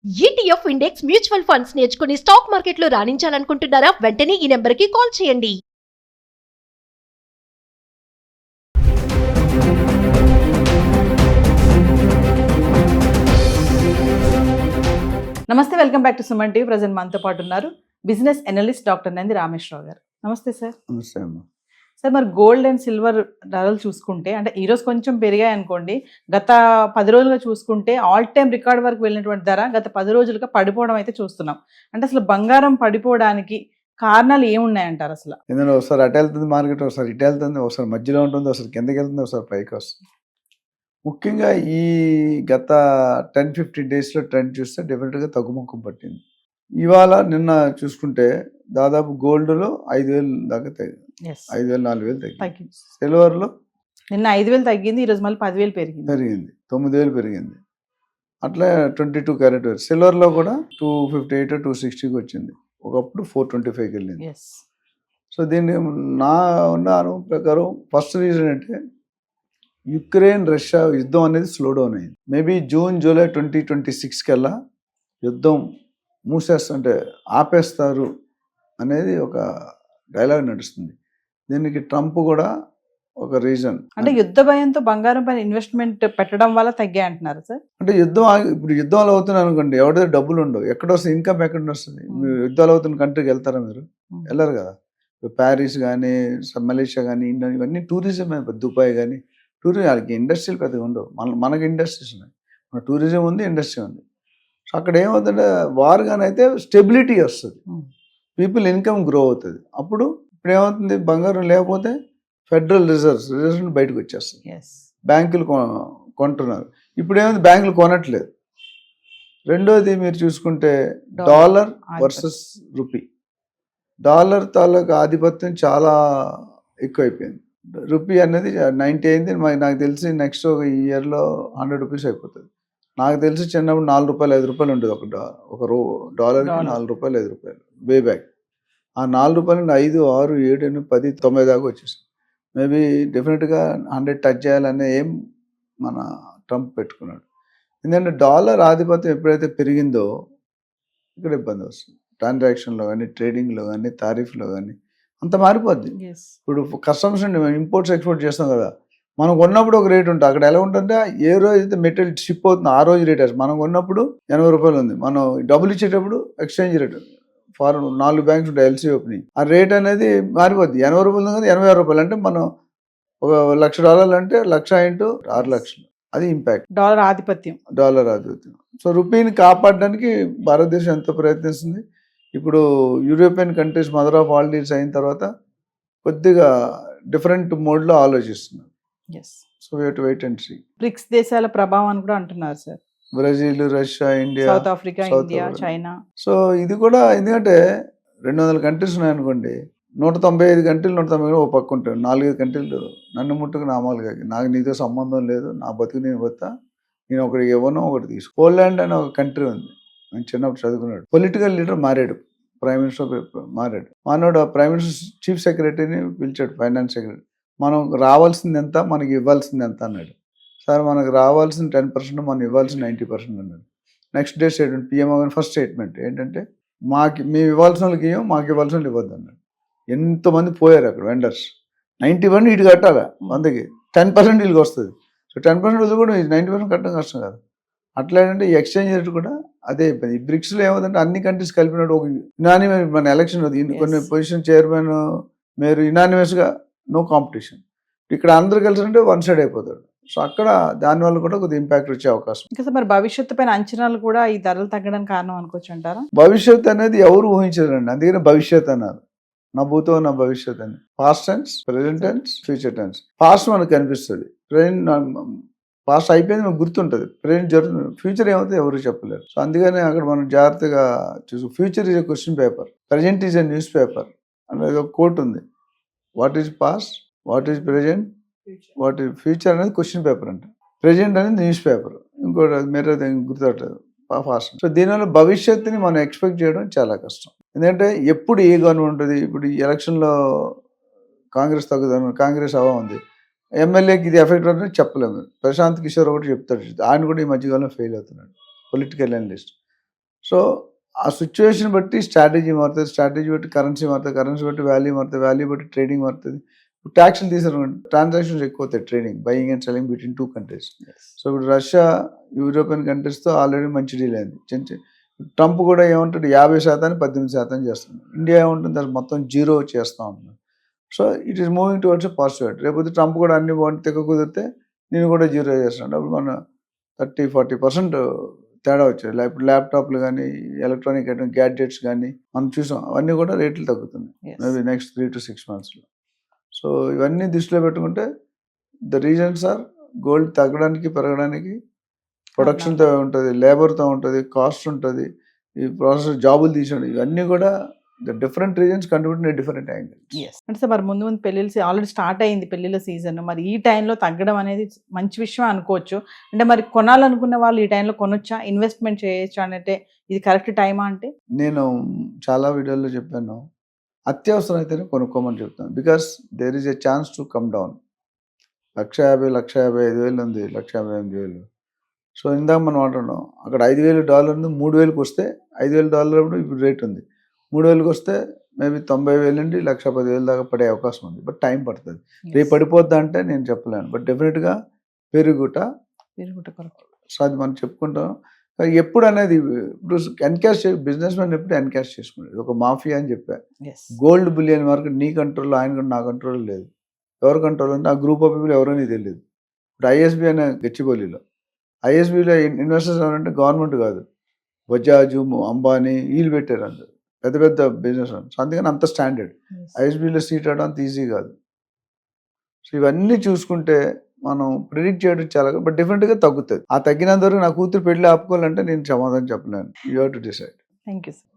ETF index mutual funds నేర్చుకుని stock మార్కెట్లో రాణించాలనుకుంటున్నారా? వెంటనే ఈ నెంబర్కి కాల్ చేయండి. నమస్తే, welcome back to Suman TV. Present మనతో పాటు ఉన్నారు business analyst doctor Nandi Rameshwar Rao గారు. నమస్తే సార్. నమస్తే అమ్మా. సార్, మరి గోల్డ్ అండ్ సిల్వర్ ధరలు చూసుకుంటే అంటే ఈరోజు కొంచెం పెరిగాయి అనుకోండి, గత 10 రోజులుగా చూసుకుంటే ఆల్ టైమ్ రికార్డ్ వరకు వెళ్ళినటువంటి ధర గత 10 రోజులుగా పడిపోవడం అయితే చూస్తున్నాం. అంటే అసలు బంగారం పడిపోవడానికి కారణాలు ఏమున్నాయంటారు అసలు? ఎందుకంటే ఒకసారి అటు వెళ్తుంది మార్కెట్, ఒకసారి ఇటు వెళ్తుంది, ఒకసారి మధ్యలో ఉంటుంది, ఒకసారి కిందకి వెళ్తుంది, ఒకసారి పైకి వస్తుంది. ముఖ్యంగా ఈ గత 10-15 డేస్లో ట్రెండ్ చూస్తే డెఫినెట్గా తగ్గుముఖం పట్టింది. ఇవాళ నిన్న చూసుకుంటే దాదాపు గోల్డ్లో 5,000 దాకా తగ్గింది, 5,000-4,000 తగ్గింది. సిల్వర్లో నిన్న 5,000 తగ్గింది, ఈరోజు మళ్ళీ 10,000 పెరిగింది, 9,000 పెరిగింది. అట్లా 22 క్యారెట్ సిల్వర్లో కూడా 258-260కి వచ్చింది. ఒకప్పుడు 425కి వెళ్ళింది. సో దీన్ని నా ఉన్న అనుభవం ప్రకారం ఫస్ట్ రీజన్ అంటే యుక్రెయిన్ రష్యా యుద్ధం అనేది స్లో డౌన్ అయింది. మేబీ జూలై 2026 కల్లా యుద్ధం మూసేస్తుంటే ఆపేస్తారు అనేది ఒక డైలాగ్ నడుస్తుంది. దీనికి ట్రంప్ కూడా ఒక రీజన్. అంటే యుద్ధ భయంతో బంగారం పైన ఇన్వెస్ట్మెంట్ పెట్టడం వల్ల తగ్గాయి అంటున్నారు సార్. అంటే ఇప్పుడు యుద్ధాలు అవుతున్నాయి అనుకోండి, ఎవరి దగ్గర డబ్బులు ఉండవు, ఎక్కడ వస్తుంది ఇన్కమ్, ఎక్కడ వస్తుంది? మీరు యుద్ధాలు అవుతున్న కంట్రీకి వెళ్తారా? మీరు వెళ్ళరు కదా. ప్యారిస్ కానీ, మలేషియా కానీ, ఇండియా, ఇవన్నీ టూరిజం. దుబాయ్ కానీ టూరిజం, వాళ్ళకి ఇండస్ట్రీలు పెద్దగా ఉండవు. మనకి ఇండస్ట్రీస్ ఉన్నాయి, మన టూరిజం ఉంది, ఇండస్ట్రీ ఉంది. సో అక్కడ ఏమవుతుందంటే వార్ కానీ అయితే స్టెబిలిటీ వస్తుంది, పీపుల్ ఇన్కమ్ గ్రో అవుతుంది. అప్పుడు ఇప్పుడు ఏమవుతుంది, బంగారం లేకపోతే ఫెడరల్ రిజర్వ్స్ బయటకు వచ్చేస్తుంది, బ్యాంకులు కొంటున్నారు. ఇప్పుడు ఏమైంది, బ్యాంకులు కొనట్లేదు. రెండోది మీరు చూసుకుంటే డాలర్ వర్సెస్ రూపీ, డాలర్ తాలూకు ఆధిపత్యం చాలా ఎక్కువైపోయింది. రూపీ అనేది 90 అయింది. నాకు తెలిసి నెక్స్ట్ ఒక ఇయర్లో 100 రూపీస్ అయిపోతుంది. నాకు తెలిసి చిన్నప్పుడు 4 రూపాయలు 5 రూపాయలు ఉండేది ఒక డాలర్కి 4 రూపాయలు 5 రూపాయలు వే బ్యాక్. ఆ 4 రూపాయలు 5, 6, 7, 8, 10, 9 దాకా వచ్చేసి మేబీ డెఫినెట్గా 100 టచ్ చేయాలనే ఏం మన ట్రంప్ పెట్టుకున్నాడు. ఎందుకంటే డాలర్ ఆధిపత్యం ఎప్పుడైతే పెరిగిందో ఇక్కడ ఇబ్బంది వస్తుంది. ట్రాన్సాక్షన్లో కానీ, ట్రేడింగ్లో కానీ, టారిఫ్లో కానీ అంత మారిపోద్ది. ఇప్పుడు కస్టమర్స్ ఇంపోర్ట్స్ ఎక్స్పోర్ట్ చేస్తాం కదా, మనం కొన్నప్పుడు ఒక రేట్ ఉంటుంది. అక్కడ ఎలా ఉంటుందంటే ఏ రోజు అయితే మెటీరియల్ షిప్ అవుతుందో ఆ రోజు రేట్ మనం కొన్నప్పుడు 80 రూపాయలు ఉంది, మనం డబ్బులు ఇచ్చేటప్పుడు ఎక్స్చేంజ్ రేట్ ఫారెన్ 4 బ్యాంక్స్ ఉంటాయి, ఎల్సీ ఓపెనింగ్, ఆ రేట్ అనేది మారిపోద్ది. 80 రూపాయలు ఉంది కదా, 86 రూపాయలు. అంటే మనం ఒక $1,00,000 అంటే 1,00,000 ఇంటూ 6 లక్షలు, అది ఇంపాక్ట్. డాలర్ ఆధిపత్యం. సో రూపీని కాపాడడానికి భారతదేశం ఎంతో ప్రయత్నిస్తుంది. ఇప్పుడు European countries mother of all deals అయిన తర్వాత కొద్దిగా డిఫరెంట్ మోడ్లో ఆలోచిస్తున్నారు. So we have to wait and see. BRICS దేశాల ప్రభావం అని కూడా అంటున్నారు sir. Brazil, Russia, India, South Africa, India, China. So ఇది కూడా ఎందుకంటే 200 కంట్రీస్ ఉన్నాయనుకోండి, 195 కంట్రీలు 190 ఒక పక్క ఉంటాయి. 4-5 కంట్రీలు నన్ను ముట్టుకు నామాలుగా, నాకు నీతో సంబంధం లేదు, నా బతుకు నేను పోతా, నేను ఒకటి ఇవ్వను, ఒకటి తీసు. పోలాండ్ అనే ఒక కంట్రీ ఉంది, నేను చిన్నప్పుడు చదువుకున్నాడు. పొలిటికల్ లీడర్ మారాడు, ప్రైమ్ మినిస్టర్ మారాడు. మనోడు ప్రైమ్ మినిస్టర్ చీఫ్ సెక్రటరీని పిలిచాడు, ఫైనాన్స్ సెక్రటరీ. మనం రావాల్సింది ఎంత, మనకి ఇవ్వాల్సింది ఎంత అన్నాడు. సార్ మనకు రావాల్సిన 10%, మనం ఇవ్వాల్సిన 90% అన్నాడు. Next day statement, PM first statement ఏంటంటే మేము ఇవ్వాల్సిన వాళ్ళకి ఇవ్వం, మాకు ఇవ్వాల్సిన వాళ్ళు ఇవ్వద్దు అన్నాడు. ఎంతోమంది పోయారు అక్కడ వెండర్స్. 91 ఇటు కట్టాలా, 100కి 10% వీళ్ళకి వస్తుంది. సో 10% వదిలి కూడా 90% కట్టడం కష్టం కాదు. అట్లా ఏంటంటే ఈ ఎక్స్చేంజ్ రేట్ కూడా అదే అయిపోయింది. ఈ బ్రిక్స్లో ఏమవుతుందంటే అన్ని కంట్రీస్ కలిపినట్టు ఒక యునానిమస్, మన ఎలక్షన్ కొన్ని పొజిషన్ చైర్మన్ మీరు యునానిమస్గా నో కాంపిటీషన్. ఇక్కడ అందరూ కలిసి అంటే వన్ సైడ్ అయిపోతాడు. సో అక్కడ దానివల్ల కూడా కొద్దిగా ఇంపాక్ట్ వచ్చే అవకాశం. ఇంకా మరి భవిష్యత్తు పైన అంచనాలు కూడా ఈ ధరలు తగ్గడానికి కారణం అనుకోవచ్చు అంటారా? భవిష్యత్తు అనేది ఎవరు ఊహించరండి, అందుకని భవిష్యత్ అన్నారు. నా భూతో నా భవిష్యత్ అని. Past tense, present tense, future tense. Past మనకు కనిపిస్తుంది, పాస్ట్ అయిపోయింది మనకు గుర్తుంటుంది, ప్రెజెంట్ జరుగుతుంది, ఫ్యూచర్ ఏమవుతుంది ఎవరు చెప్పలేరు. సో అందుకని అక్కడ మనం జాగ్రత్తగా చూసు. Future is a question paper, present is a news paper అనేది ఒక కోట్ ఉంది. What is past, what is present, what is future అనేది క్వశ్చన్ పేపర్ అంటే, ప్రెజెంట్ అనేది న్యూస్ పేపర్. ఇంకోటి మీరు గుర్తుపట్టలేదు ఫాస్ట్. సో దీనివల్ల భవిష్యత్తుని మనం ఎక్స్పెక్ట్ చేయడం చాలా కష్టం. ఎందుకంటే ఎప్పుడు ఏ గవర్నమెంట్ ఉంటుంది. ఇప్పుడు ఈ ఎలక్షన్లో కాంగ్రెస్ తగ్గుతుంది, కాంగ్రెస్ హవా ఉంది, ఎమ్మెల్యేకి ఇది ఎఫెక్ట్ అవుతుందని చెప్పలేము. ప్రశాంత్ కిషోర్ ఒకటి చెప్తాడు, ఆయన కూడా ఈ మధ్యకాలంలో ఫెయిల్ అవుతున్నాడు, పొలిటికల్ అనలిస్ట్. సో ఆ సిచ్యువేషన్ బట్టి స్ట్రాటజీ మారుతుంది, స్ట్రాటజీ బట్టి కరెన్సీ మారుతుంది, కరెన్సీ బట్టి వాల్యూ మారుతుంది, వాల్యూ బట్టి ట్రేడింగ్ మారుతుంది. ట్యాక్స్లు తీసారు, ట్రాన్సాక్షన్స్ ఎక్కువ అవుతాయి, trading buying and selling between 2 countries. So ఇప్పుడు రష్యా యూరోపియన్ కంట్రీస్తో ఆల్రెడీ మంచి డీల్ అయింది. ట్రంప్ కూడా ఏమంటాడు 50% 18% చేస్తుంది. ఇండియా ఏముంటుంది అసలు మొత్తం 0 చేస్తూ ఉంటుంది. So it is moving towards positive. రేపు ట్రంప్ కూడా అన్ని బాగుంటే తెగ కుదిరితే నేను కూడా 0 చేస్తున్నాడు. అప్పుడు మన 30-40% తేడా వచ్చాయి. ఇప్పుడు ల్యాప్టాప్లు కానీ ఎలక్ట్రానిక్ ఐటమ్ గ్యాడ్జెట్స్ కానీ మనం చూసాం, అవన్నీ కూడా రేట్లు తగ్గుతుంది మేబీ నెక్స్ట్ 3 to 6 monthsలో. సో ఇవన్నీ దృష్టిలో పెట్టుకుంటే ద రీజన్స్ ఆర్ గోల్డ్ తగ్గడానికి పెరగడానికి ప్రొడక్షన్తో ఉంటుంది, లేబర్తో ఉంటుంది, కాస్ట్ ఉంటుంది, ఈ ప్రాసెస్ జాబులు తీసుకోండి, ఇవన్నీ కూడా the different reasons contribute in different angles. అంటే సార్ మరి ముందు ముందు పెళ్ళిళ్ళు ఆల్రెడీ స్టార్ట్ అయింది పెళ్ళిళ్ళ సీజన్, మరి ఈ టైంలో తగ్గడం అనేది మంచి విషయం అనుకోవచ్చు. అంటే మరి కొనాలనుకున్న వాళ్ళు ఈ టైంలో కొనొచ్చా, ఇన్వెస్ట్మెంట్ చేయొచ్చా అంటే ఇది కరెక్ట్ టైమా? అంటే నేను చాలా వీడియోల్లో చెప్పాను, అత్యవసరం అయితేనే కొనుక్కోమని చెప్తాను. Because there is a chance to come down. 1,50,000, 1,55,000 ఉంది, 1,58,000. సో ఇందాక మనం అంటున్నాం అక్కడ $5,000 ఉంది, $3,000కి వస్తే $5,000 ఇప్పుడు రేట్ ఉంది, 3,000కి వస్తే మేబీ 90,000 నుండి 1,10,000 దాకా పడే అవకాశం ఉంది. బట్ టైం పడుతుంది. రేపు పడిపోద్దా అంటే నేను చెప్పలేను, బట్ డెఫినెట్గా పెరుగుట. సో అది మనం చెప్పుకుంటాం. ఎప్పుడు అనేది ఇప్పుడు ఎన్కాష్ బిజినెస్ మ్యాన్ ఎప్పుడు ఎన్కాష్ చేసుకునేది ఒక మాఫియా అని చెప్పా. గోల్డ్ బులియన్ మార్కెట్ నీ కంట్రోల్లో, ఆయన నా కంట్రోల్లో లేదు. ఎవరి కంట్రోల్ అంటే ఆ గ్రూప్ ఆఫ్ పీపుల్ ఎవరో నీకు తెలియదు. ఇప్పుడు ఐఎస్బి అనే గచ్చిబౌలిలో ఐఎస్బిలో ఇన్వెస్టర్స్ ఎవరంటే గవర్నమెంట్ కాదు, బజాజ్, అంబానీ వీళ్ళు పెట్టారు, అందరు పెద్ద పెద్ద బిజినెస్. సో అందుకని అంత స్టాండర్డ్. ఐఎస్బిలో సీట్ అవడం అంత ఈజీ కాదు. సో ఇవన్నీ చూసుకుంటే మనం ప్రిడిక్ట్ చేయడం చాలా, బట్ డిఫరెంట్గా తగ్గుతుంది. ఆ తగ్గినంత వరకు నా కూతురు పెళ్లి ఆపుకోవాలంటే నేను సమాధానం చెప్పలేను. You have to decide. Thank you sir.